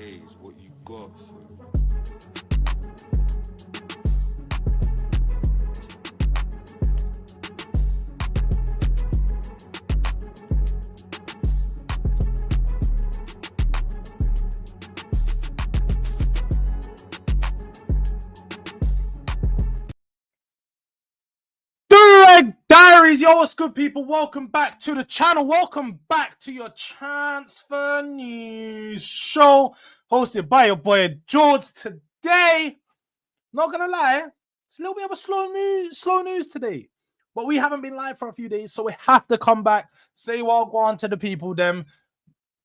Hayes, what you got for me? Durag Diaries, yo, what's good, people? Welcome back to the channel. Welcome back to your transfer news show, hosted by your boy Jords. Today, not gonna lie, it's a little bit of a slow news today. But we haven't been live for a few days, so we have to come back, say well go on to the people, them,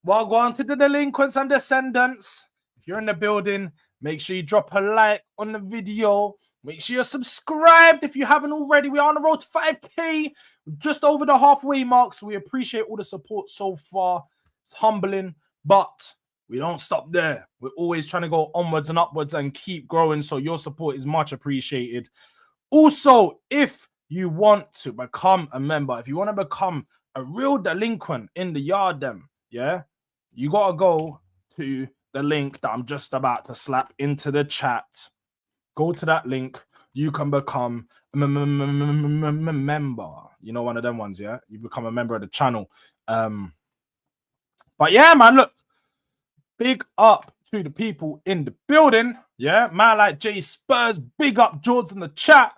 well go on to the delinquents and descendants. If you're in the building, make sure you drop a like on the video. Make sure you're subscribed if you haven't already. We are on the road to 5K, just over the halfway mark. So we appreciate all the support so far. It's humbling, but we don't stop there. We're always trying to go onwards and upwards and keep growing. So your support is much appreciated. Also, if you want to become a member, if you want to become a real delinquent in the yard, yeah, you got to go to the link that I'm just about to slap into the chat. Go to that link. You can become a member. You know, one of them ones, yeah? You become a member of the channel. But yeah, man, look. Big up to the people in the building. Yeah, man like J Spurs. Big up Jords in the chat.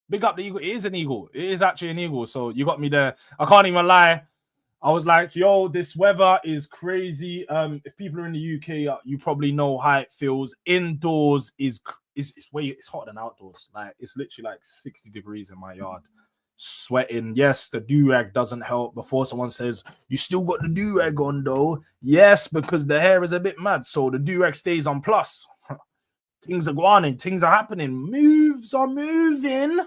Big up the Eagle. It is an Eagle. It is actually an Eagle. So you got me there. I can't even lie. I was like, yo, this weather is crazy. If people are in the UK, you probably know how it feels. Indoors it's hotter than outdoors. Like, it's literally like 60 degrees in my yard. Sweating. Yes, the do-rag doesn't help. Before someone says, you still got the do-rag on though. Yes, because the hair is a bit mad. So the do-rag stays on plus. Things are going on. Things are happening. Moves are moving.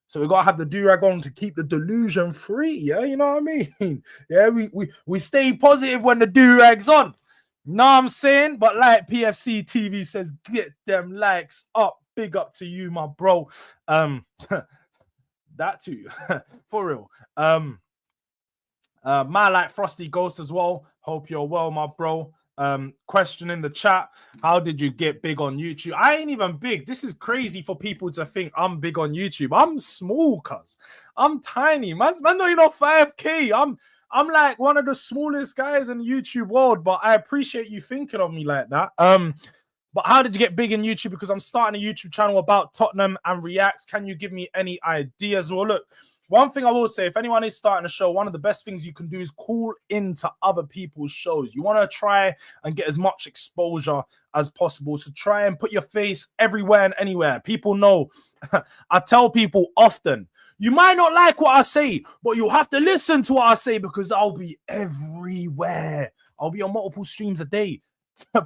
So we gotta have the do-rag on to keep the delusion free, yeah, you know what I mean? Yeah, we stay positive when the do-rag's on. Know what I'm saying? But like PFC TV says, get them likes up. Big up to you, my bro. That too, for real. My like Frosty Ghost as well. Hope you're well, my bro. Question in the chat: how did you get big on YouTube? I ain't even big. This is crazy for people to think I'm big on YouTube. I'm small, cuz I'm tiny. Man, not even 5K. I'm like one of the smallest guys in the YouTube world, but I appreciate you thinking of me like that. But how did you get big in YouTube? Because I'm starting a YouTube channel about Tottenham and reacts. Can you give me any ideas? Well, look, one thing I will say, if anyone is starting a show, one of the best things you can do is call into other people's shows. You want to try and get as much exposure as possible. So try and put your face everywhere and anywhere. People know. I tell people often, you might not like what I say, but you'll have to listen to what I say because I'll be everywhere. I'll be on multiple streams a day,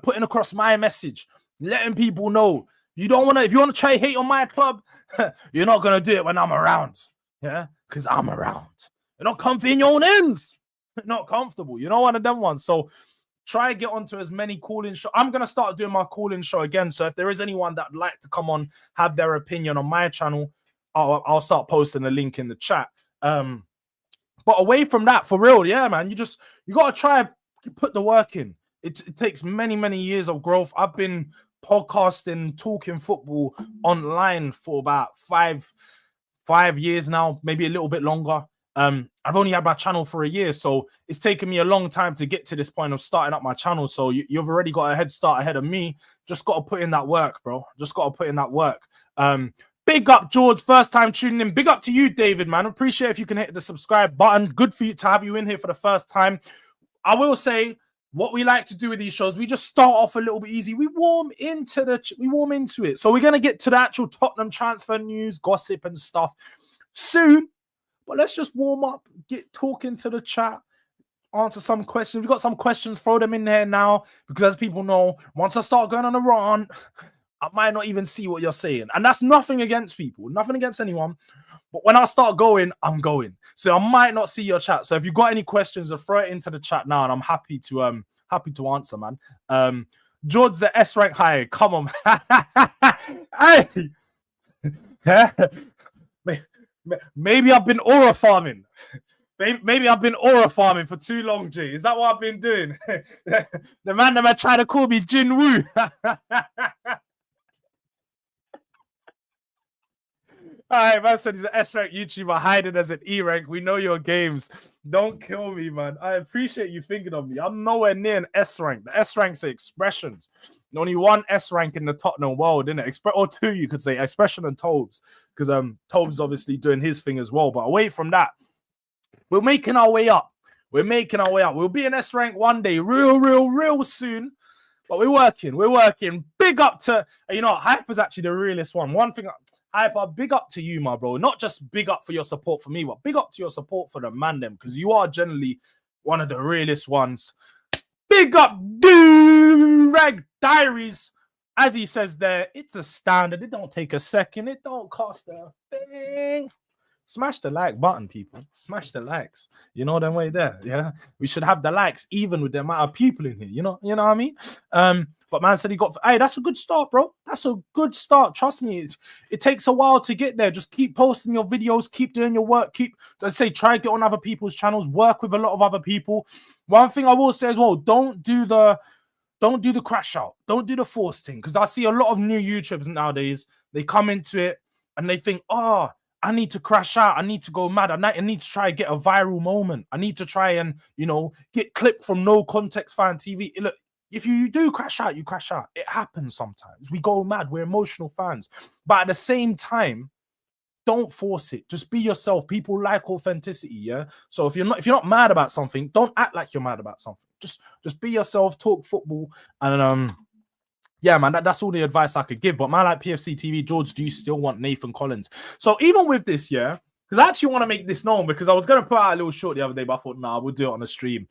putting across my message, letting people know. You don't want to, if you want to try hate on my club, you're not going to do it when I'm around. Yeah, because I'm around. You're not comfy in your own ends. Not comfortable. You know, one of them ones. So try and get onto as many call-in shows. I'm going to start doing my call-in show again. So if there is anyone that'd like to come on, have their opinion on my channel, I'll start posting a link in the chat. But away from that, for real, yeah, man, you got to try and put the work in. It takes many years of growth. I've been podcasting, talking football online for about five years now, maybe a little bit longer. I've only had my channel for a year, so it's taken me a long time to get to this point of starting up my channel. So you've already got a head start ahead of me. Just got to put in that work, bro. Just got to put in that work. Big up, Jords, first time tuning in. Big up to you, David, man. Appreciate if you can hit the subscribe button. Good for you to have you in here for the first time. I will say, what we like to do with these shows, we just start off a little bit easy. We warm into it. So we're going to get to the actual Tottenham transfer news, gossip and stuff soon. But let's just warm up, get talking to the chat, answer some questions. We've got some questions, throw them in there now. Because as people know, once I start going on a rant, I might not even see what you're saying. And that's nothing against people, nothing against anyone. But when I start going, I'm going. So I might not see your chat. So if you've got any questions, throw it into the chat now, and I'm happy to answer, man. Jords the S rank high. Come on. Hey. Maybe I've been aura farming. Maybe I've been aura farming for too long, G. Is that what I've been doing? The man that might try to call me Jin Woo. All right, man said he's an S rank YouTuber hiding as an E rank. We know your games. Don't kill me, man. I appreciate you thinking of me. I'm nowhere near an S rank. The S ranks are expressions. Only one S rank in the Tottenham world, isn't it? Or two, you could say, expression and Tobes, because Tobes obviously doing his thing as well. But away from that, we're making our way up. We're making our way up. We'll be in S rank one day, real soon. But we're working. We're working. Big up to, you know, Hyper's actually the realest one. One thing, Hyper, big up to you, my bro. Not just big up for your support for me, but big up to your support for the man them, because you are generally one of the realest ones. Big up Durag Diaries. As he says there, it's a standard. It don't take a second. It don't cost a thing. Smash the like button, people. Smash the likes. You know them way there. Yeah, we should have the likes even with the amount of people in here. You know what I mean? But man said he got. Hey, that's a good start, bro. That's a good start. Trust me, it takes a while to get there. Just keep posting your videos, keep doing your work, let's say, try to get on other people's channels, work with a lot of other people. One thing I will say as well: don't do the crash out. Don't do the force thing, because I see a lot of new YouTubers nowadays. They come into it and they think, oh, I need to crash out. I need to go mad. I need to try and get a viral moment. I need to try and, you know, get clipped from No Context Fan TV. Look, if you do crash out, you crash out. It happens sometimes. We go mad. We're emotional fans. But at the same time, don't force it. Just be yourself. People like authenticity, yeah? So if you're not mad about something, don't act like you're mad about something. Just be yourself, talk football, and yeah, man, that's all the advice I could give. But man, like PFC TV, Jords, do you still want Nathan Collins? So even with this, yeah, because I actually want to make this known, because I was going to put out a little short the other day, but I thought, nah, we'll do it on the stream.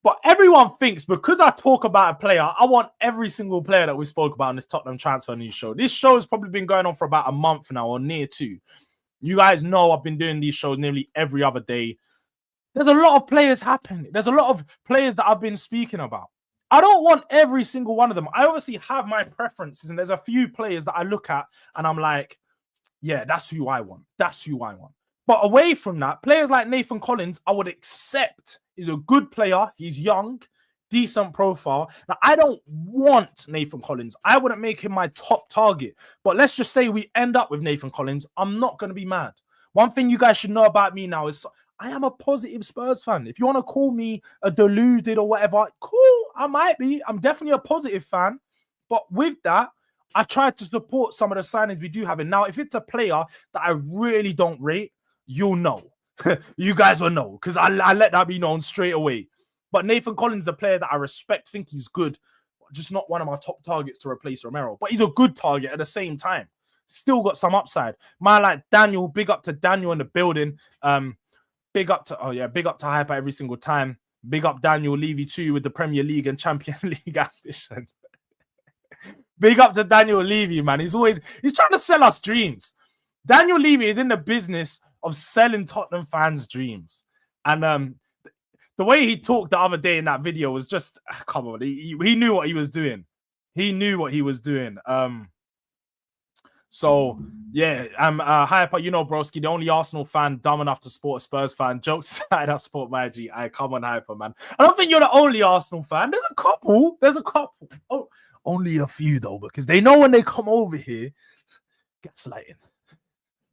But everyone thinks because I talk about a player, I want every single player that we spoke about in this Tottenham transfer news show. This show has probably been going on for about a month now, or near two. You guys know I've been doing these shows nearly every other day. There's a lot of players happening. There's a lot of players that I've been speaking about. I don't want every single one of them. I obviously have my preferences, and there's a few players that I look at and I'm like, yeah, that's who I want. That's who I want. But away from that, players like Nathan Collins, I would accept. He's a good player. He's young, decent profile. Now, I don't want Nathan Collins. I wouldn't make him my top target. But let's just say we end up with Nathan Collins. I'm not going to be mad. One thing you guys should know about me now is I am a positive Spurs fan. If you want to call me a deluded or whatever, cool, I might be. I'm definitely a positive fan. But with that, I try to support some of the signings we do have. And now, if it's a player that I really don't rate, you'll know. You guys will know, because I let that be known straight away. But Nathan Collins is a player that I respect, think he's good, just not one of my top targets to replace Romero. But he's a good target at the same time. Still got some upside. Man like Daniel, big up to Daniel in the building. Big up to Hyper every single time. Big up Daniel Levy too with the Premier League and Champion League ambitions. Big up to Daniel Levy, man. He's trying to sell us dreams. Daniel Levy is in the business of selling Tottenham fans' dreams. And the way he talked the other day in that video was just, come on, he knew what he was doing. He knew what he was doing. So yeah, I'm Hyper, you know, broski, the only Arsenal fan dumb enough to support a Spurs fan. Jokes aside, I support my G. I come on, Hyper, man. I don't think you're the only Arsenal fan. There's a couple. Oh, only a few though, because they know when they come over here, gaslighting.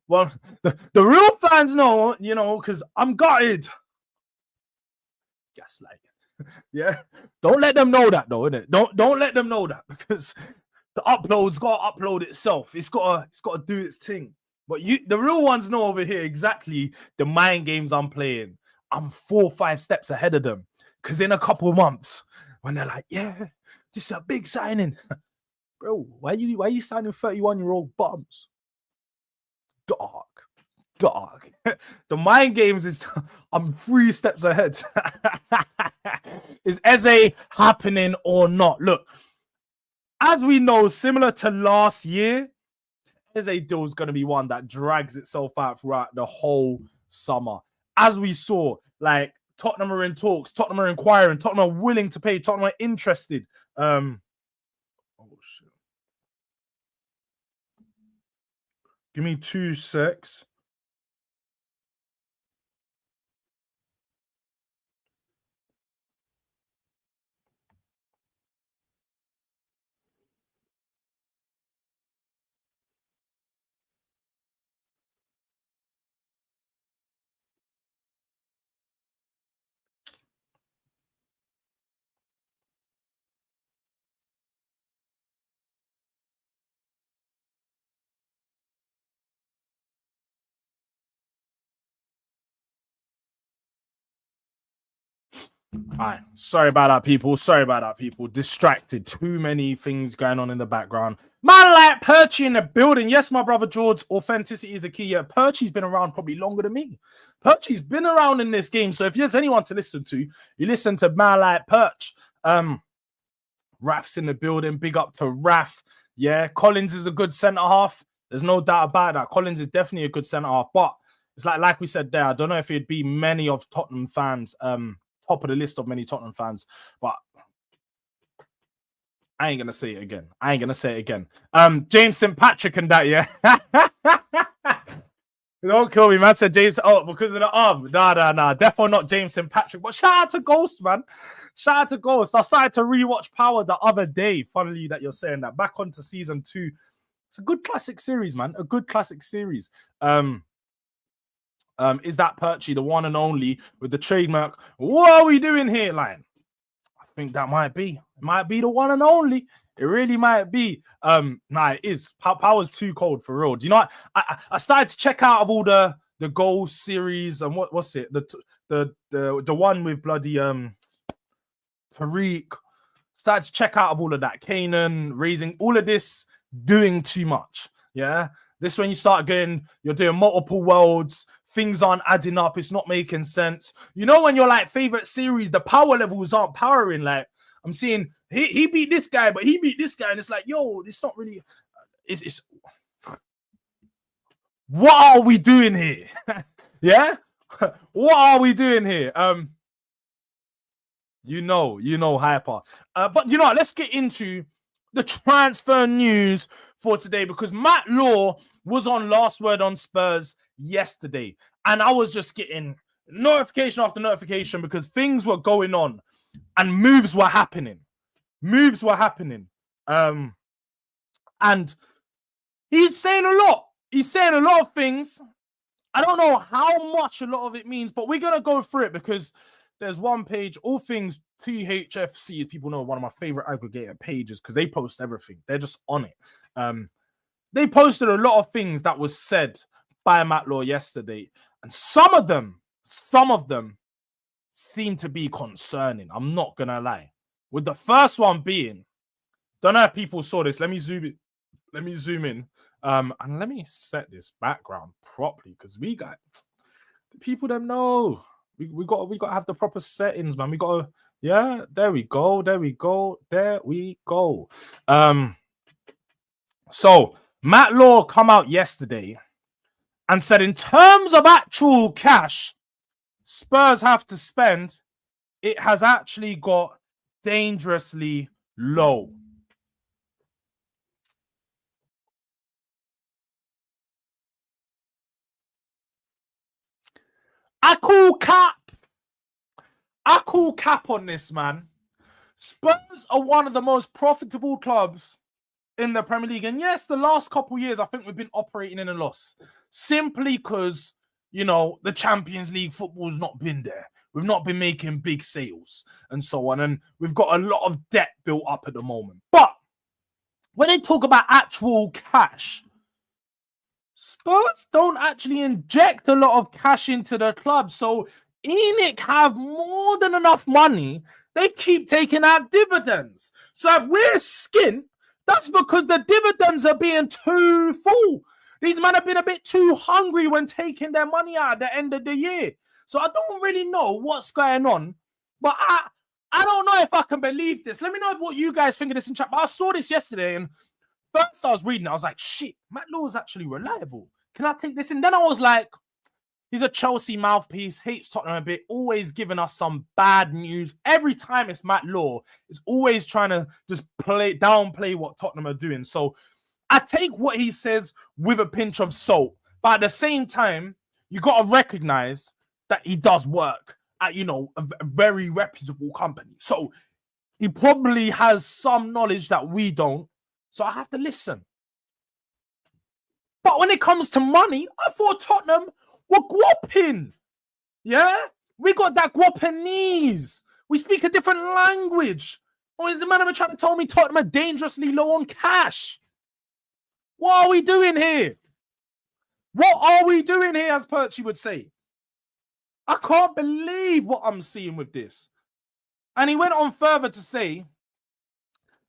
Well, the real fans know, you know, because I'm gutted. Gaslighting. Yeah. Don't let them know that though, innit? Don't let them know that, because the upload's got to upload itself. It's got to do its thing. But the real ones know over here exactly the mind games I'm playing. I'm 4 or 5 steps ahead of them. Because in a couple of months, when they're like, yeah, this is a big signing. Bro, why are you signing 31-year-old bums? Dog. The mind games is I'm 3 steps ahead. Is Eze happening or not? Look, as we know, similar to last year, Eze deal is going to be one that drags itself out throughout the whole summer. As we saw, like, Tottenham are in talks, Tottenham are inquiring, Tottenham are willing to pay, Tottenham are interested. Oh shit. Give me 2 secs. All right. Sorry about that, people. Sorry about that, people. Distracted. Too many things going on in the background. Man, like Perchy in the building. Yes, my brother Jords. Authenticity is the key. Yeah, Perchy's been around probably longer than me. Perchy's been around in this game. So if there's anyone to listen to, you listen to man like Perch. Raf's in the building. Big up to Raf. Yeah, Collins is a good centre half. There's no doubt about that. Collins is definitely a good centre half. But it's like we said there. I don't know if it'd be many of Tottenham fans. Top of the list of many Tottenham fans, but I ain't gonna say it again. James St. Patrick and that, yeah. Don't kill me, man. Said James. Oh, because of the arm. Nah. Definitely not James St. Patrick. But shout out to Ghost, man. Shout out to Ghost. I started to rewatch Power the other day. Funnily that you're saying that. Back onto season 2. It's a good classic series, man. A good classic series. Is that Perchy, the one and only with the trademark? What are we doing here, line? I think that might be. It might be the one and only. It really might be. Nah, it is. Power's too cold for real. Do you know what? I started to check out of all the goals series and what's it? The one with bloody Tariq. Started to check out of all of that. Kanan raising all of this, doing too much. Yeah. This when you start going, you're doing multiple worlds. Things aren't adding up. It's not making sense. You know, when you're like favorite series, the power levels aren't powering. Like I'm seeing he beat this guy, but he beat this guy, and it's like, yo, it's not really. It's what are we doing here? Yeah, what are we doing here? You know, hyper. But you know, let's get into the transfer news for today because Matt Law was on Last Word on Spurs yesterday, and I was just getting notification after notification because things were going on and moves were happening. And he's saying a lot. He's saying a lot of things. I don't know how much a lot of it means, but we're gonna go through it because there's one page, all things THFC, as people know, one of my favorite aggregator pages because they post everything. They're just on it. They posted a lot of things that was said by Matt Law yesterday, and some of them seem to be concerning. I'm not gonna lie. With the first one being, don't know if people saw this. Let me zoom in. And let me set this background properly because we got people that know. We got to have the proper settings, man. We got to, yeah, there we go. So Matt Law come out yesterday and said, in terms of actual cash Spurs have to spend, it has actually got dangerously low. I call cap on this, man. Spurs are one of the most profitable clubs in the Premier League. And yes, the last couple of years, I think we've been operating in a loss. Simply because, you know, the Champions League football's not been there. We've not been making big sales and so on. And we've got a lot of debt built up at the moment. But when they talk about actual cash, Spurs don't actually inject a lot of cash into the club. So ENIC have more than enough money. They keep taking out dividends. So if we're skint, that's because the dividends are being too full. These men have been a bit too hungry when taking their money out at the end of the year. So I don't really know what's going on. But I don't know if I can believe this. Let me know what you guys think of this in chat. But I saw this yesterday, and first I was reading, I was like, shit, Matt Law is actually reliable. Can I take this in? Then I was like, he's a Chelsea mouthpiece, hates Tottenham a bit, always giving us some bad news. Every time it's Matt Law, it's always trying to just downplay what Tottenham are doing. So I take what he says with a pinch of salt. But at the same time, you got to recognize that he does work at, you know, a very reputable company. So he probably has some knowledge that we don't. So I have to listen. But when it comes to money, I thought Tottenham were guapping. Yeah? We got that guapanese. We speak a different language. Oh, the man ever trying to tell me Tottenham are dangerously low on cash. What are we doing here? What are we doing here, as Perchy would say? I can't believe what I'm seeing with this. And he went on further to say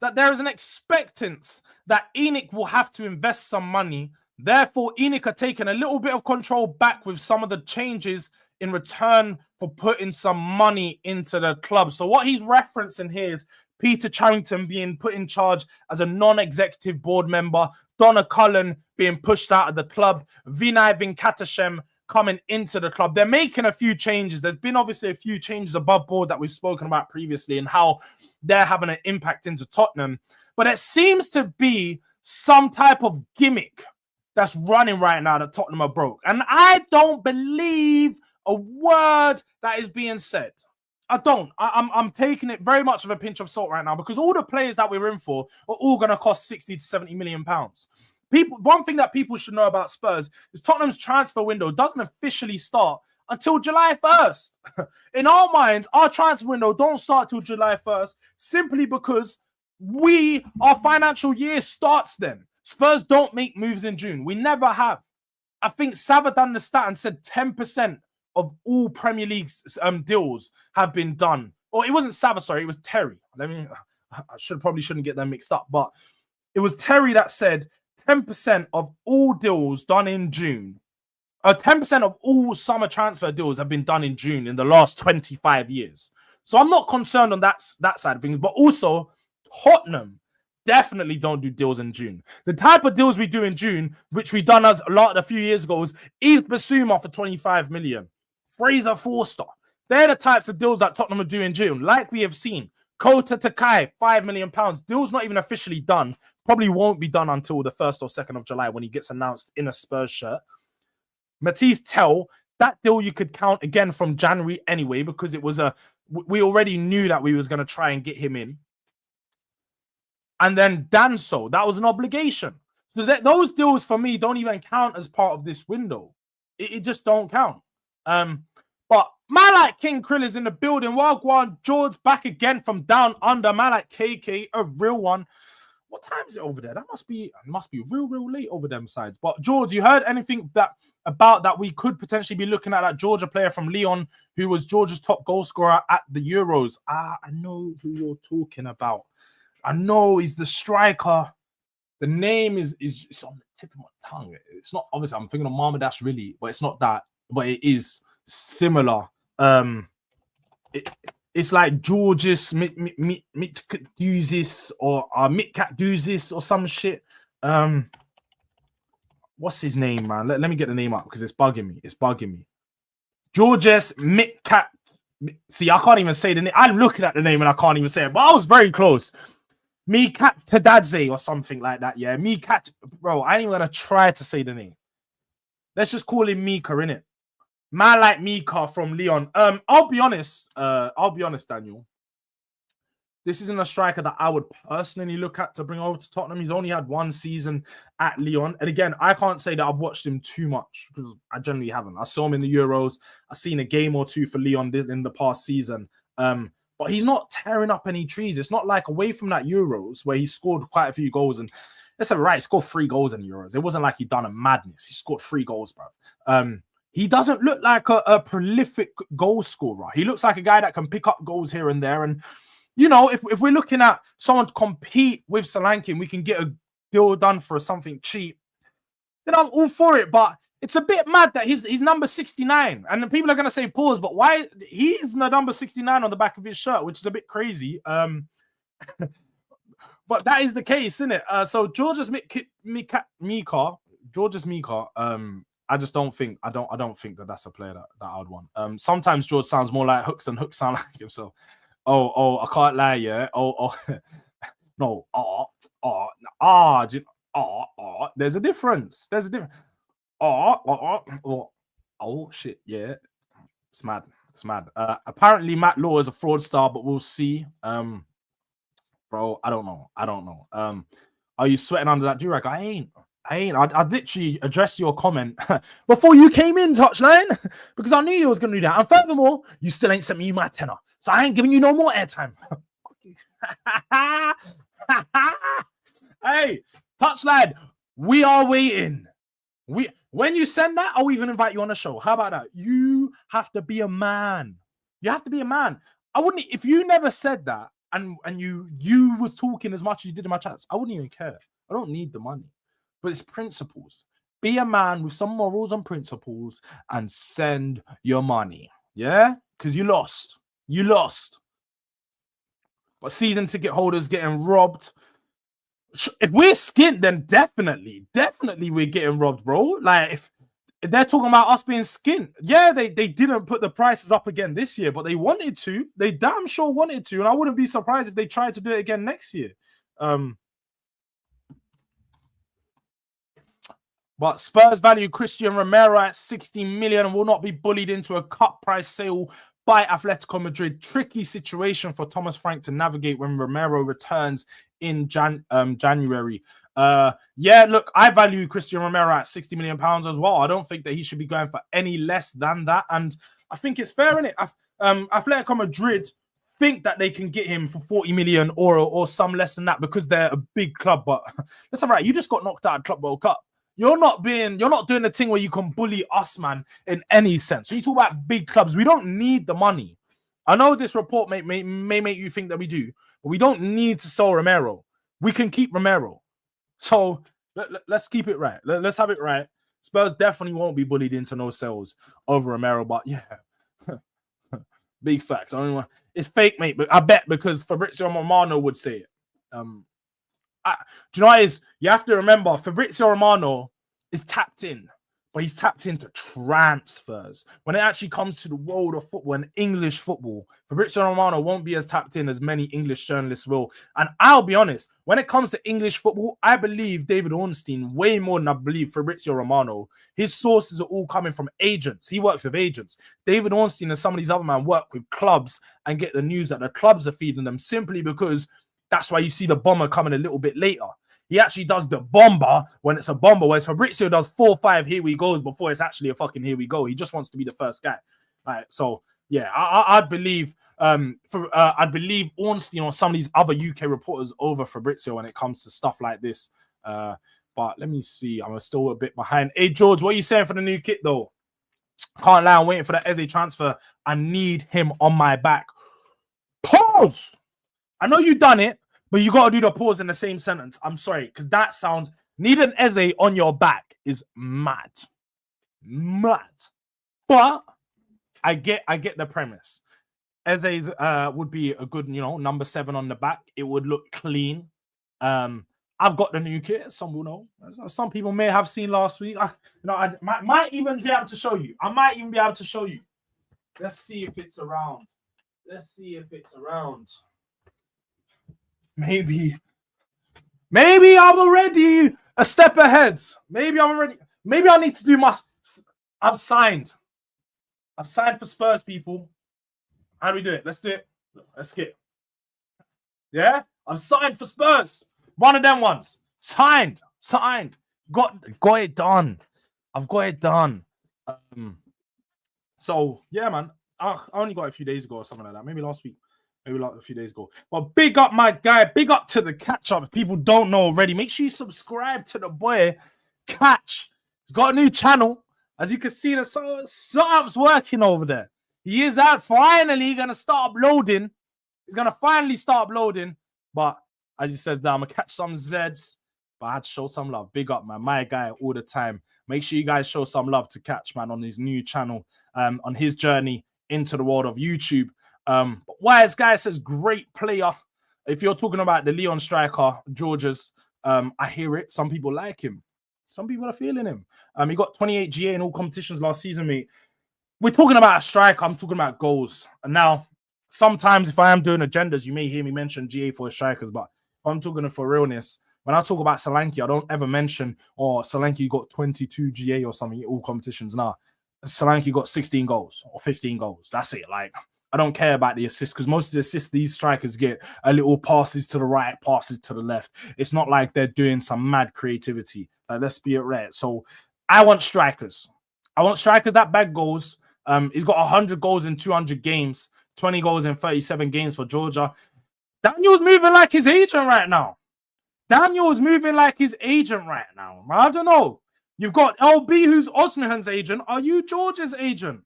that there is an expectance that ENIC will have to invest some money. Therefore, ENIC are taking a little bit of control back with some of the changes in return for putting some money into the club. So what he's referencing here is Peter Charrington being put in charge as a non-executive board member, Donna Cullen being pushed out of the club, Vinay Venkateshem coming into the club. They're making a few changes. There's been obviously a few changes above board that we've spoken about previously and how they're having an impact into Tottenham. But it seems to be some type of gimmick that's running right now that Tottenham are broke. And I don't believe a word that is being said. I don't. I'm taking it very much of a pinch of salt right now because all the players that we're in for are all going to cost 60 to 70 million pounds. One thing that people should know about Spurs is Tottenham's transfer window doesn't officially start until July 1st. In our minds, our transfer window don't start till July 1st simply because our financial year starts then. Spurs don't make moves in June. We never have. I think Sava done the stat and said 10% of all Premier League deals have been done. Or it wasn't Sava, sorry, it was Terry. I shouldn't get them mixed up, but it was Terry that said 10% of all deals done in June, 10% of all summer transfer deals have been done in June in the last 25 years. So I'm not concerned on that side of things, but also Tottenham definitely don't do deals in June. The type of deals we do in June, which we done a few years ago, was Yves Bissouma for 25 million, Fraser Forster. They're the types of deals that Tottenham will do in June, like we have seen. Kota Takai, £5 million. Deal's not even officially done. Probably won't be done until the 1st or 2nd of July when he gets announced in a Spurs shirt. Matisse Tell, that deal you could count again from January anyway, because it was we already knew that we was going to try and get him in. And then Danso, that was an obligation. So those deals for me don't even count as part of this window. It just don't count. But man like King Krill is in the building. Wagwan Jords back again from down under. Man like KK, a real one. What time is it over there? That must be real late over them sides. But George, you heard anything about that we could potentially be looking at that Georgia player from Lyon who was Georgia's top goal scorer at the Euros? I know who you're talking about. I know he's the striker. The name is it's on the tip of my tongue. It's not, obviously I'm thinking of Mohammed Kudus, but it's not that. But it is similar. It's like Georges Mitkaduzis or Mitkaduzis or some shit. What's his name, man? Let me get the name up because it's bugging me. Georges Mitkat. See, I can't even say the name. I'm looking at the name and I can't even say it, but I was very close. Mikat Tadadze or something like that. Yeah, Mikat. Bro, I ain't even gonna try to say the name. Let's just call him Mika, innit? Man like Mika from Lyon. I'll be honest, Daniel. This isn't a striker that I would personally look at to bring over to Tottenham. He's only had one season at Lyon. And again, I can't say that I've watched him too much because I generally haven't. I saw him in the Euros. I've seen a game or two for Lyon in the past season. But he's not tearing up any trees. It's not like away from that Euros where he scored quite a few goals. And let's have it right, he scored 3 goals in the Euros. It wasn't like he'd done a madness. He scored 3 goals, bro. He doesn't look like a prolific goal scorer. He looks like a guy that can pick up goals here and there. And, you know, if we're looking at someone to compete with Solanke and we can get a deal done for something cheap, then I'm all for it. But it's a bit mad that he's number 69. And the people are going to say pause, but why? He's the number 69 on the back of his shirt, which is a bit crazy. But that is the case, isn't it? So Georges Mika, I just don't think I don't think that that's a player that I would want. Sometimes George sounds more like Hooks than Hooks sound like himself. I can't lie, yeah. No, there's a difference. Oh shit, yeah. It's mad. Apparently Matt Law is a fraudster, but we'll see. Bro, I don't know. Are you sweating under that durag? I ain't. I'd literally addressed your comment before you came in, Touchline, because I knew you was going to do that. And furthermore, you still ain't sent me my tenner, so I ain't giving you no more airtime. Hey, Touchline, we are waiting. When you send that, I'll even invite you on the show. How about that? You have to be a man. I wouldn't, if you never said that and you was talking as much as you did in my chats, I wouldn't even care. I don't need the money. But it's principles. Be a man with some morals and principles and send your money. Yeah? Because you lost. You lost. But season ticket holders getting robbed. If we're skint, then definitely we're getting robbed, bro. Like, if they're talking about us being skint, yeah, they didn't put the prices up again this year, but they wanted to. They damn sure wanted to, and I wouldn't be surprised if they tried to do it again next year. But Spurs value Christian Romero at 60 million and will not be bullied into a cut price sale by Atletico Madrid. Tricky situation for Thomas Frank to navigate when Romero returns in January. Yeah, look, I value Christian Romero at 60 million pounds as well. I don't think that he should be going for any less than that. And I think it's fair, innit? Atletico Madrid think that they can get him for 40 million or some less than that because they're a big club. But that's all right. You just got knocked out of Club World Cup. You're not doing the thing where you can bully us, man, in any sense. When you talk about big clubs, we don't need the money. I know this report may make you think that we do, but we don't need to sell Romero. We can keep Romero. So let's keep it right. Let's have it right. Spurs definitely won't be bullied into no sales over Romero, but yeah, big facts. I mean, it's fake, mate, but I bet because Fabrizio Romano would say it. Do you know what it is? You have to remember Fabrizio Romano is tapped in, but he's tapped into transfers. When it actually comes to the world of football and English football, Fabrizio Romano won't be as tapped in as many English journalists will. And I'll be honest, when it comes to English football, I believe David Ornstein way more than I believe Fabrizio Romano. His sources are all coming from agents. He works with agents. David Ornstein and some of these other men work with clubs and get the news that the clubs are feeding them simply because that's why you see the bomber coming a little bit later. He actually does the bomber when it's a bomber, whereas Fabrizio does 4 or 5 here we goes before it's actually a fucking here we go. He just wants to be the first guy. Right. So yeah, I'd believe I'd believe Ornstein or some of these other UK reporters over Fabrizio when it comes to stuff like this. But let me see. I'm still a bit behind. Hey Jords, what are you saying for the new kit though? Can't lie, I'm waiting for that Eze transfer. I need him on my back. Pause. I know you done it, but you got to do the pause in the same sentence. I'm sorry, because that sounds... Need an Eze on your back is mad. Mad. But I get the premise. Eze's would be a good, number 7 on the back. It would look clean. I've got the new kit. Some will know. Some people may have seen last week. I might even be able to show you. I might even be able to show you. Let's see if it's around. Maybe I'm already a step ahead. Maybe I need to do my... I've signed for Spurs, people. How do we do it? Let's do it. Let's get... Yeah? I've signed for Spurs. One of them ones. Signed. Got it done. I've got it done. So, yeah, man. I only got it a few days ago or something like that. Maybe last week. Maybe like a few days ago. But big up my guy. Big up to the catch-up. If people don't know already, make sure you subscribe to the boy Catch. He's got a new channel. As you can see, the startup's working over there. He is out. Finally going to start uploading. He's going to finally start uploading. But as he says, I'm going to catch some Zeds. But I had to show some love. Big up, man. My guy all the time. Make sure you guys show some love to Catch, man, on his new channel, on his journey into the world of YouTube. But Wise Guy says, great player. If you're talking about the Leon striker, Jords, I hear it. Some people like him. Some people are feeling him. He got 28 GA in all competitions last season, mate. We're talking about a striker. I'm talking about goals. And now, sometimes if I am doing agendas, you may hear me mention GA for strikers. But if I'm talking for realness, when I talk about Solanke, I don't ever mention, Solanke got 22 GA or something in all competitions. Nah, Solanke got 16 goals or 15 goals. That's it. Like, I don't care about the assists because most of the assists these strikers get are little passes to the right, passes to the left. It's not like they're doing some mad creativity. Let's be it right. So I want strikers. I want strikers that bag goals. He's got 100 goals in 200 games, 20 goals in 37 games for Georgia. Daniel's moving like his agent right now. I don't know. You've got LB, who's Osmihan's agent. Are you George's agent?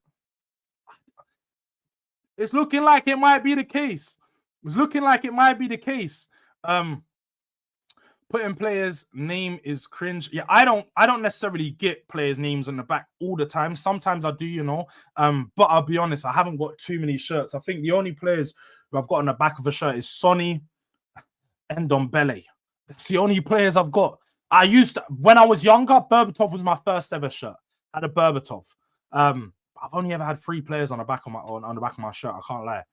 It's looking like it might be the case. It's looking like it might be the case. Putting players' name is cringe. Yeah, I don't necessarily get players' names on the back all the time. Sometimes I do, you know. But I'll be honest, I haven't got too many shirts. I think the only players who I've got on the back of a shirt is Sonny and Ndombele. That's the only players I've got. I used to, when I was younger, Berbatov was my first ever shirt. I had a Berbatov. I've only ever had 3 players on the back of my shirt. I can't lie.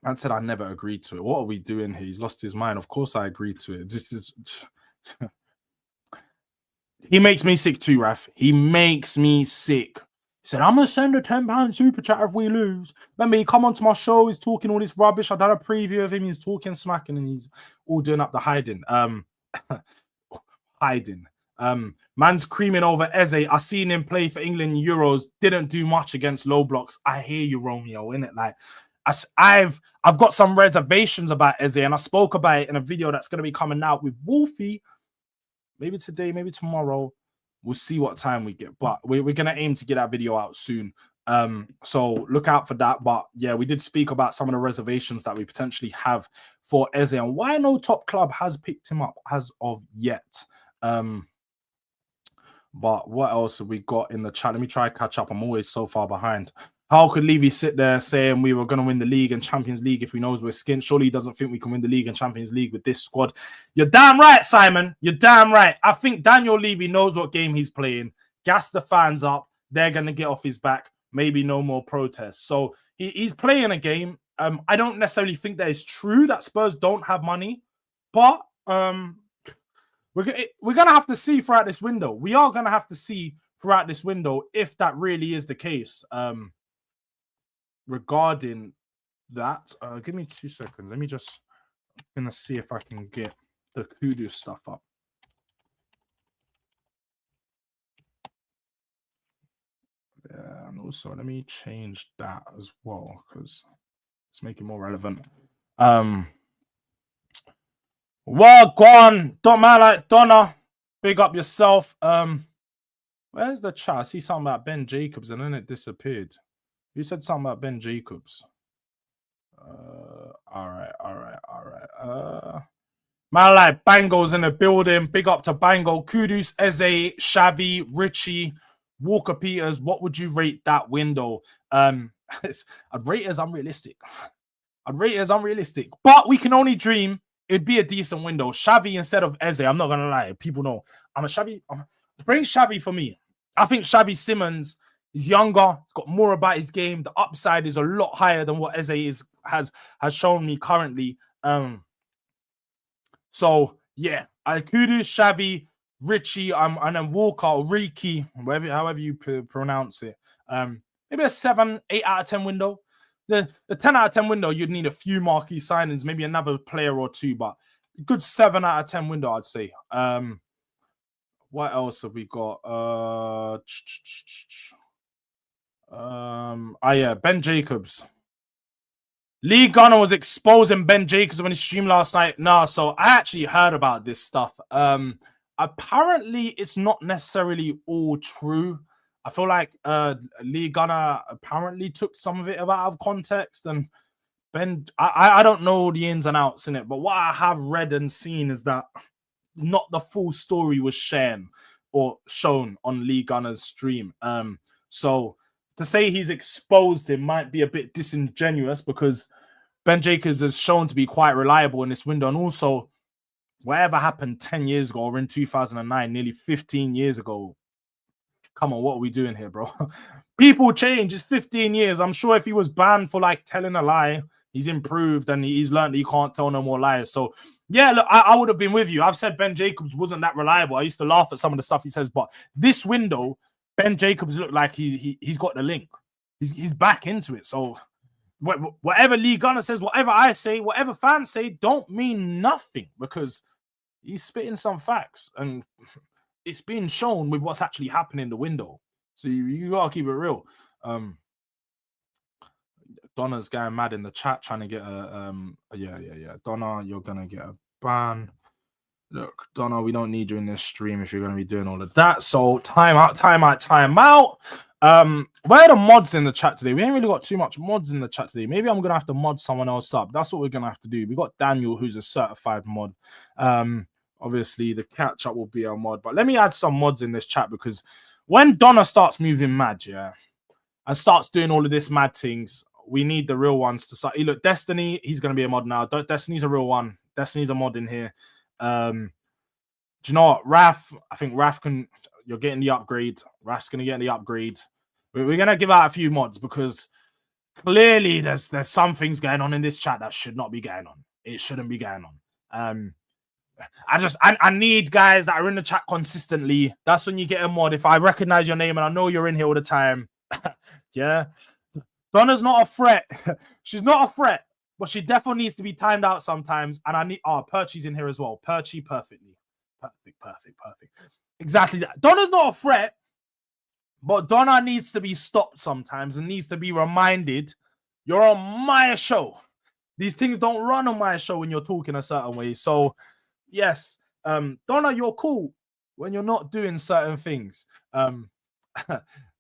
Man said I never agreed to it. What are we doing here? He's lost his mind. Of course I agreed to it. This is he makes me sick too, Raf. He makes me sick. He said, I'm gonna send a £10 super chat if we lose. Remember, he come onto my show, he's talking all this rubbish. I done a preview of him, he's talking smacking, and he's all doing up the hiding. Hiding. Man's creaming over Eze. I seen him play for England Euros, didn't do much against low blocks. I hear you, Romeo, innit? Like, I've got some reservations about Eze, and I spoke about it in a video that's going to be coming out with Wolfie. Maybe today, maybe tomorrow. We'll see what time we get, but we're going to aim to get that video out soon. So look out for that. But yeah, we did speak about some of the reservations that we potentially have for Eze and why no top club has picked him up as of yet. But what else have we got in the chat? Let me try to catch up. I'm always so far behind. How could Levy sit there saying we were going to win the league and Champions League if he knows we're skint? Surely he doesn't think we can win the league and Champions League with this squad. You're damn right, Simon. You're damn right. I think Daniel Levy knows what game he's playing. Gas the fans up. They're going to get off his back. Maybe no more protests. So he's playing a game. I don't necessarily think that it's true that Spurs don't have money. But we're going to have to see throughout this window. We are going to have to see throughout this window if that really is the case. Regarding that, give me 2 seconds. Let me just gonna see if I can get the Kudus stuff up. Yeah, and also let me change that as well because it's making more relevant. Well, go on, don't man like Donna. Big up yourself. Where's the chat? I see something about Ben Jacobs and then it disappeared. You said something about Ben Jacobs. All right. Man, like Bango's in the building. Big up to Bango, Kudus, Eze, Xavi, Richie, Walker Peters. What would you rate that window? I'd rate it as unrealistic. But we can only dream. It'd be a decent window. Xavi instead of Eze. I'm not gonna lie. People know I'm a Xavi. Bring Xavi for me. I think Xavi Simons. He's younger. He's got more about his game. The upside is a lot higher than what Eze has shown me currently. So yeah, Kudus, Xavi, Richie, and then Walker or Riki, however you pronounce it. Maybe a 7, 8 out of 10 window. The 10 out of 10 window, you'd need a few marquee signings, maybe another player or two, but a good 7 out of 10 window, I'd say. What else have we got? Yeah, Ben Jacobs. Lee Gunner was exposing Ben Jacobs on his stream last night. So I actually heard about this stuff. Apparently, it's not necessarily all true. I feel like Lee Gunner apparently took some of it out of context. And Ben, I don't know the ins and outs in it, but what I have read and seen is that not the full story was shown on Lee Gunner's stream. So to say he's exposed him might be a bit disingenuous because Ben Jacobs has shown to be quite reliable in this window. And also, whatever happened 10 years ago or in 2009, nearly 15 years ago, come on, what are we doing here, bro? People change. It's 15 years. I'm sure if he was banned for like telling a lie, he's improved and he's learned that he can't tell no more lies. So, yeah, look, I would have been with you. I've said Ben Jacobs wasn't that reliable. I used to laugh at some of the stuff he says, but this window, Ben Jacobs looked like he's got the link. He's back into it. So whatever Lee Gunner says, whatever I say, whatever fans say, don't mean nothing because he's spitting some facts and it's being shown with what's actually happening in the window. So you gotta keep it real. Donna's going mad in the chat trying to get a yeah. Donna, you're gonna get a ban. Look, Donna, we don't need you in this stream if you're going to be doing all of that. So time out. Where are the mods in the chat today? We ain't really got too much mods in the chat today. Maybe I'm gonna have to mod someone else up. That's what we're gonna have to do. We got Daniel, who's a certified mod. Obviously the catch up will be our mod, but let me add some mods in this chat because when Donna starts moving mad, yeah, and starts doing all of this mad things, we need the real ones to start. Look, Destiny, he's gonna be a mod now. Destiny's a real one. Destiny's a mod in here. Do you know what, Raf? I think Raf can. You're getting the upgrade. Raf's gonna get the upgrade. We're gonna give out a few mods because clearly there's some things going on in this chat that should not be going on. It shouldn't be going on. I need guys that are in the chat consistently. That's when you get a mod. If I recognize your name and I know you're in here all the time, yeah. Donna's not a threat. She's not a threat, but she definitely needs to be timed out sometimes. And I need Perchy's in here as well. Perchy perfectly. Perfect. Exactly that. Donna's not a threat, but Donna needs to be stopped sometimes and needs to be reminded you're on my show. These things don't run on my show when you're talking a certain way. So, yes, Donna, you're cool when you're not doing certain things. No,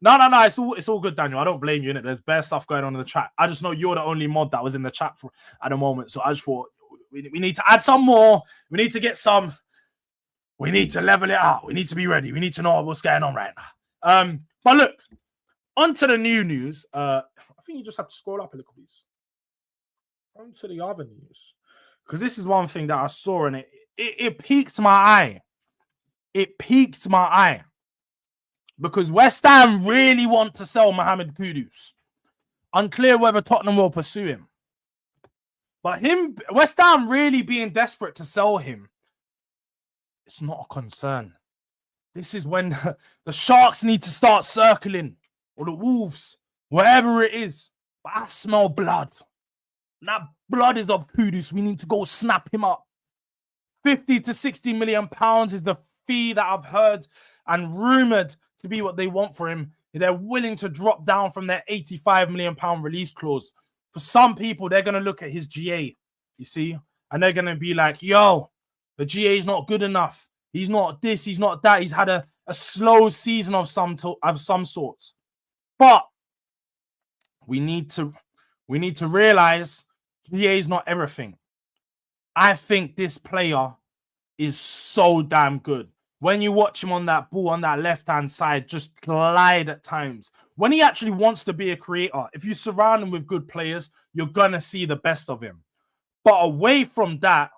it's all good, Daniel. I don't blame you in it. There's bare stuff going on in the chat. I just know you're the only mod that was in the chat at the moment. So I just thought we need to add some more. We need to get some. We need to level it out. We need to be ready. We need to know what's going on right now. But look, on to the new news. I think you just have to scroll up a little bit. On to the other news. Because this is one thing that I saw and it piqued my eye. It piqued my eye. Because West Ham really want to sell Mohammed Kudus. Unclear whether Tottenham will pursue him. But West Ham really being desperate to sell him, it's not a concern. This is when the Sharks need to start circling, or the Wolves, wherever it is. But I smell blood. And that blood is of Kudus. We need to go snap him up. 50 to 60 million pounds is the fee that I've heard and rumored to be what they want for him. They're willing to drop down from their 85 million pound release clause. For some people, they're going to look at his GA, you see, and they're going to be like, yo, the GA is not good enough. He's not this, he's not that. He's had a slow season of some sorts. But we need to realize GA is not everything. I think this player is so damn good. When you watch him on that ball on that left-hand side, just glide at times. When he actually wants to be a creator, if you surround him with good players, you're going to see the best of him. But away from that,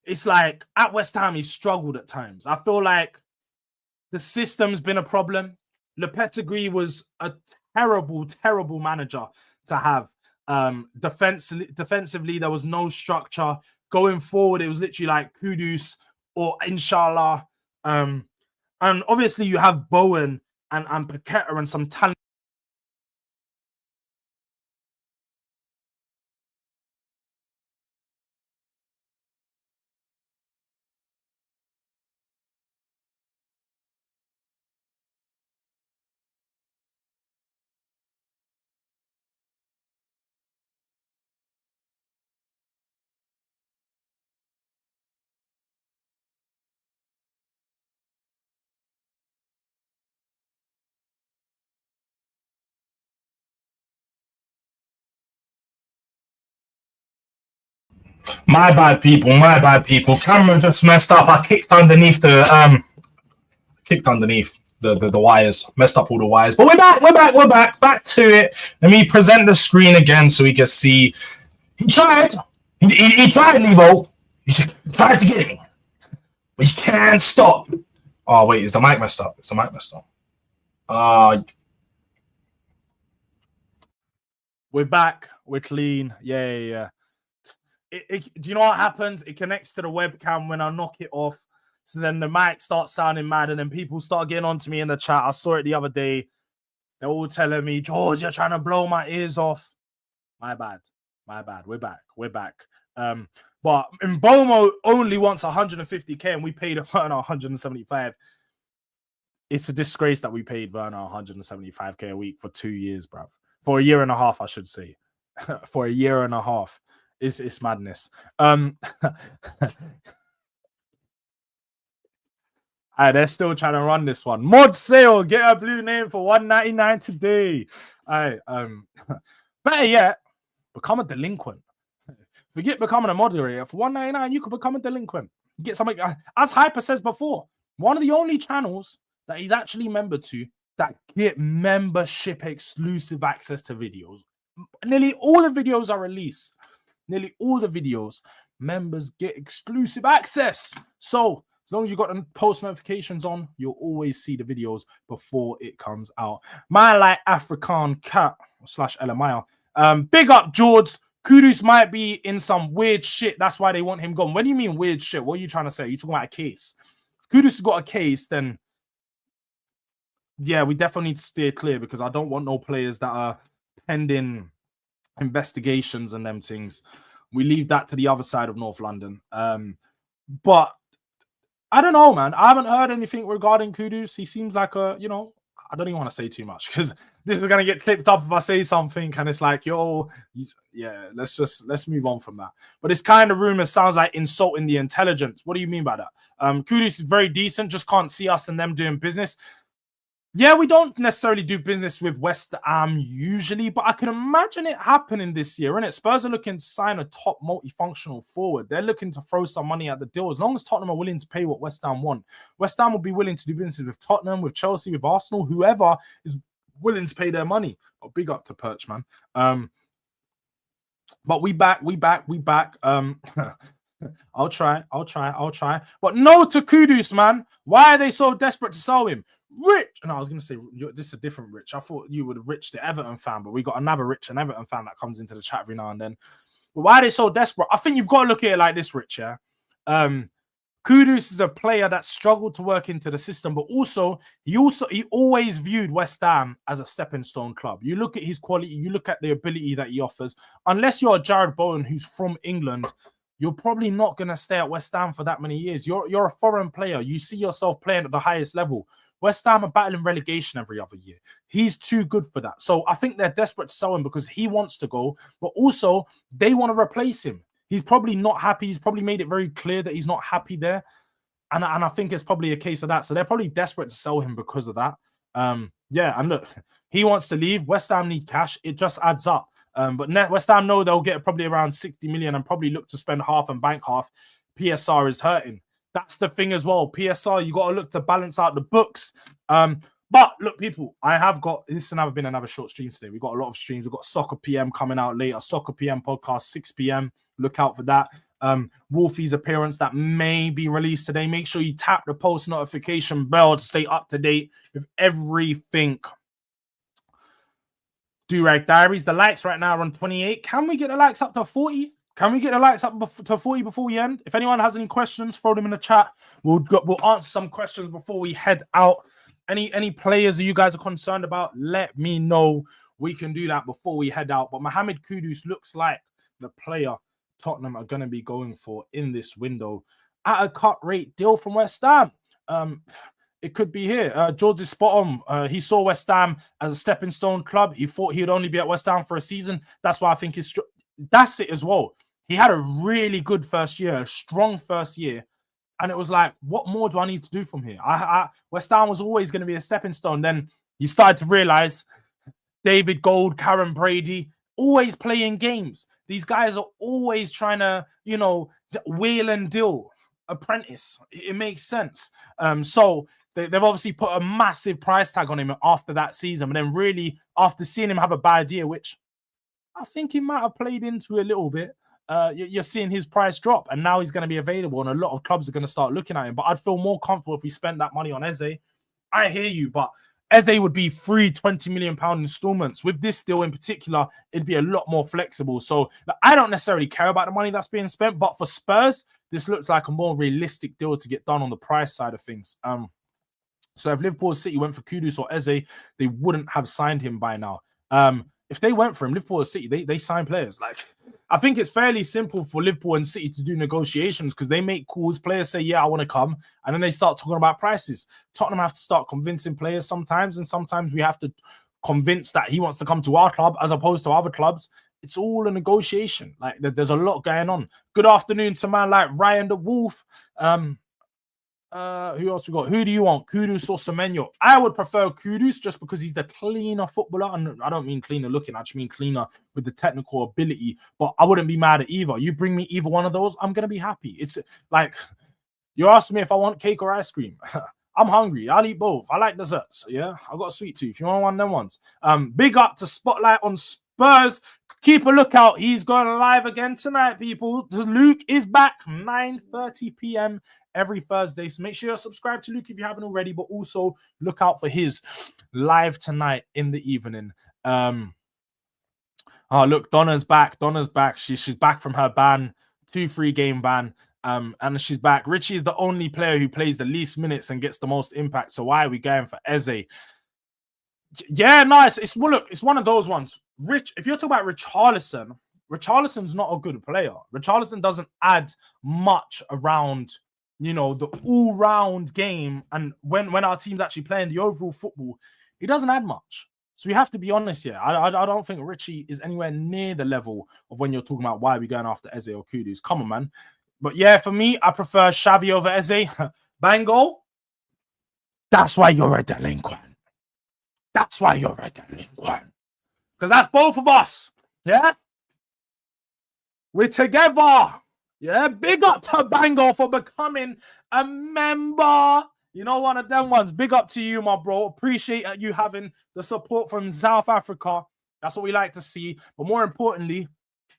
it's like at West Ham, he struggled at times. I feel like the system's been a problem. Lopetegui was a terrible manager to have. Defensively, there was no structure. Going forward, it was literally like Kudus or Inshallah. And obviously, you have Bowen and Paqueta and some talent. My bad, people. Camera just messed up. I kicked underneath the wires. Messed up all the wires. But we're back to it. Let me present the screen again so we can see. He tried. He tried, Levo. He tried to get me. But he can't stop. Oh, wait, is the mic messed up? We're back. We're clean. Yeah. Do you know what happens? It connects to the webcam when I knock it off. So then the mic starts sounding mad and then people start getting onto me in the chat. I saw it the other day. They're all telling me, Jords, you're trying to blow my ears off. My bad. We're back. But Mbomo only wants 150k and we paid Werner 175. It's a disgrace that we paid Werner 175k a week for 2 years, bruv. For a year and a half, I should say. For a year and a half. It's madness. They're still trying to run this one. Mod sale, get a blue name for $1.99 today. Better yet, become a delinquent. Forget becoming a moderator. For $1.99, you could become a delinquent. Get something, as Hyper says before, one of the only channels that he's actually member to that get membership exclusive access to videos. Nearly all the videos are released. Nearly all the videos, members get exclusive access. So as long as you got the post notifications on, you'll always see the videos before it comes out. Man like African Cat / Elamaya. Big up Jords. Kudus might be in some weird shit. That's why they want him gone. When do you mean weird shit? What are you trying to say? Are you talking about a case? If Kudus has got a case, then yeah, we definitely need to steer clear because I don't want no players that are pending investigations and them things. We leave that to the other side of North London. But I don't know, man. I haven't heard anything regarding Kudus. He seems like a, I don't even want to say too much because this is going to get clipped up if I say something and it's like, yeah, let's move on from that. But this kind of rumor sounds like insulting the intelligence. What do you mean by that? Kudus is very decent, just can't see us and them doing business. Yeah, we don't necessarily do business with West Ham usually, but I can imagine it happening this year, innit? Spurs are looking to sign a top multifunctional forward. They're looking to throw some money at the deal. As long as Tottenham are willing to pay what West Ham want. West Ham will be willing to do business with Tottenham, with Chelsea, with Arsenal, whoever is willing to pay their money. Oh, big up to Perch, man. But we back. I'll try. But no to Kudus, man. Why are they so desperate to sell him? Rich. And I was going to say, this is a different Rich. I thought you would Rich, the Everton fan, but we got another Rich, an Everton fan that comes into the chat every now and then. But why are they so desperate? I think you've got to look at it like this, Rich, yeah? Kudus is a player that struggled to work into the system, but he always viewed West Ham as a stepping stone club. You look at his quality, you look at the ability that he offers. Unless you're a Jared Bowen who's from England, you're probably not going to stay at West Ham for that many years. You're a foreign player. You see yourself playing at the highest level. West Ham are battling relegation every other year. He's too good for that. So I think they're desperate to sell him because he wants to go, but also they want to replace him. He's probably not happy. He's probably made it very clear that he's not happy there. And I think it's probably a case of that. So they're probably desperate to sell him because of that. Yeah, and look, he wants to leave. West Ham need cash. It just adds up. But West Ham know they'll get probably around 60 million and probably look to spend half and bank half. PSR is hurting. That's the thing as well. PSR, you got to look to balance out the books. But look, people, this has been another short stream today. We've got a lot of streams. We've got Soccer PM coming out later. Soccer PM podcast, 6 p.m. Look out for that. Wolfie's appearance that may be released today. Make sure you tap the post notification bell to stay up to date with everything. Durag Diaries. The likes right now are on 28. Can we get the likes up to 40? Can we get the likes up to 40 before we end? If anyone has any questions, throw them in the chat. We'll answer some questions before we head out. Any players that you guys are concerned about, let me know. We can do that before we head out. But Mohammed Kudus looks like the player Tottenham are going to be going for in this window at a cut rate deal from West Ham. It could be here. Jords is spot on. He saw West Ham as a stepping stone club. He thought he would only be at West Ham for a season. That's why I think that's it as well. He had a really good first year, a strong first year. And it was like, what more do I need to do from here? West Ham was always going to be a stepping stone. Then you started to realize David Gold, Karen Brady, always playing games. These guys are always trying to, wheel and deal. Apprentice. It makes sense. So they've obviously put a massive price tag on him after that season. But then really, after seeing him have a bad year, which I think he might have played into a little bit, you're seeing his price drop. And now he's going to be available. And a lot of clubs are going to start looking at him. But I'd feel more comfortable if we spent that money on Eze. I hear you, but Eze would be free £20 million installments. With this deal in particular, it'd be a lot more flexible. So I don't necessarily care about the money that's being spent, but for Spurs, this looks like a more realistic deal to get done on the price side of things. So if Liverpool City went for Kudus or Eze, they wouldn't have signed him by now. If they went for him, Liverpool or City, they sign players. Like, I think it's fairly simple for Liverpool and City to do negotiations because they make calls. Players say, yeah, I want to come. And then they start talking about prices. Tottenham have to start convincing players sometimes. And sometimes we have to convince that he wants to come to our club as opposed to other clubs. It's all a negotiation. Like, there's a lot going on. Good afternoon to man like Ryan the Wolf. Who else we got? Who do you want? Kudus or Semenyo? I would prefer Kudus just because he's the cleaner footballer. And I don't mean cleaner looking, I just mean cleaner with the technical ability. But I wouldn't be mad at either. You bring me either one of those, I'm gonna be happy. It's like you asked me if I want cake or ice cream. I'm hungry. I'll eat both. I like desserts. Yeah, I got a sweet tooth. You want one of them ones? Big up to Spotlight on Spurs. Keep a lookout. He's going live again tonight, people. Luke is back 9:30 p.m. every Thursday. So make sure you're subscribed to Luke if you haven't already, but also look out for his live tonight in the evening. Oh, look, Donna's back. Donna's back. She's back from her ban, 2-3 game ban. And she's back. Richie is the only player who plays the least minutes and gets the most impact. So why are we going for Eze? Yeah, nice. It's well, look, it's one of those ones. If you're talking about Richarlison's not a good player. Richarlison doesn't add much around, you know, the all-round game. And when our team's actually playing the overall football, he doesn't add much. So we have to be honest here. I don't think Richie is anywhere near the level of when you're talking about why are we going after Eze or Kudus. Come on, man. But yeah, for me, I prefer Xavi over Eze. Bango, that's why you're a delinquent. That's why you're a delinquent. Because that's both of us. Yeah? We're together. Yeah? Big up to Bango for becoming a member. You know, one of them ones. Big up to you, my bro. Appreciate you having the support from South Africa. That's what we like to see. But more importantly,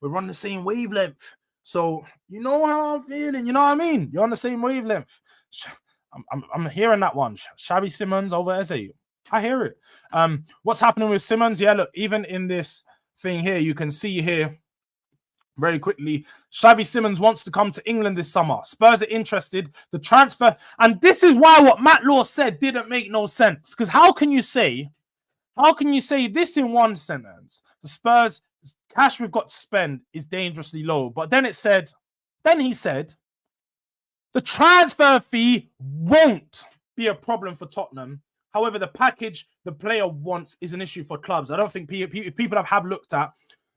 we're on the same wavelength. So, you know how I'm feeling. You know what I mean? You're on the same wavelength. I'm hearing that one. Xavi Simons over Eze. I hear it. What's happening with Simons? Yeah, look, even in this thing here, you can see here very quickly, Xavi Simons wants to come to England this summer. Spurs are interested. The transfer, and this is why what Matt Law said didn't make no sense. Because how can you say this in one sentence? The Spurs cash we've got to spend is dangerously low. But then he said, the transfer fee won't be a problem for Tottenham. However, the package the player wants is an issue for clubs. I don't think people have looked at.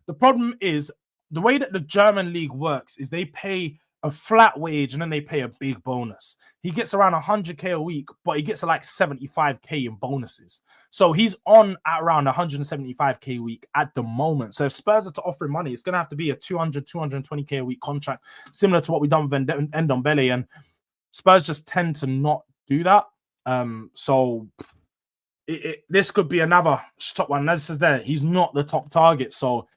The problem is the way that the German league works is they pay a flat wage and then they pay a big bonus. He gets around 100k a week, but he gets like 75k in bonuses. So he's on at around 175k a week at the moment. So if Spurs are to offer him money, it's going to have to be a 220k a week contract, similar to what we've done with Ndombele. And Spurs just tend to not do that. So this could be another top one. As it says there, he's not the top target. So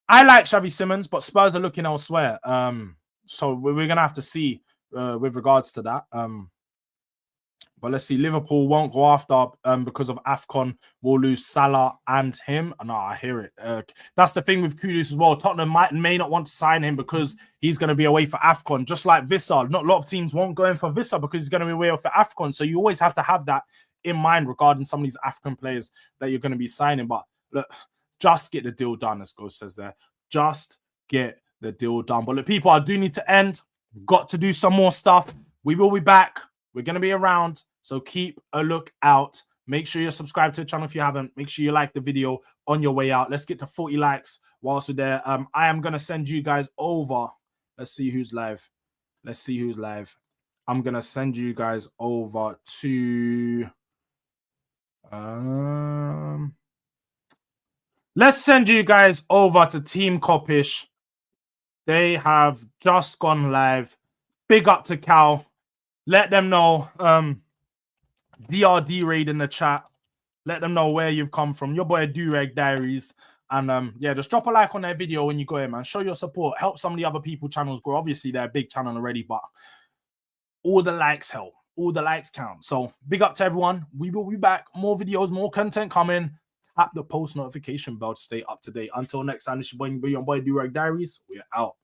I like Xavi Simons, but Spurs are looking elsewhere. So we're going to have to see with regards to that. But let's see. Liverpool won't go after because of AFCON. We'll lose Salah and him. No, I hear it. That's the thing with Kudus as well. Tottenham may not want to sign him because he's going to be away for AFCON. Just like Vissa. Not a lot of teams won't go in for Vissa because he's going to be away for AFCON. So you always have to have that in mind regarding some of these African players that you're going to be signing. But look, just get the deal done, as Ghost says there. Just get the deal done. But look, people, I do need to end. Got to do some more stuff. We will be back. We're going to be around. So keep a look out. Make sure you're subscribed to the channel if you haven't. Make sure you like the video on your way out. Let's get to 40 likes whilst we're there. I am going to send you guys over. Let's see who's live. I'm going to send you guys over to... Let's send you guys over to Team Kopish. They have just gone live. Big up to Cal. Let them know. DRD raid in the chat. Let them know where you've come from. Your boy Durag Diaries. And yeah, just drop a like on their video when you go in, man. Show your support. Help some of the other people channels grow. Obviously, they're a big channel already, but all the likes help. All the likes count. So big up to everyone. We will be back. More videos, more content coming. Tap the post notification bell to stay up to date. Until next time, this is your boy Durag Diaries. We're out.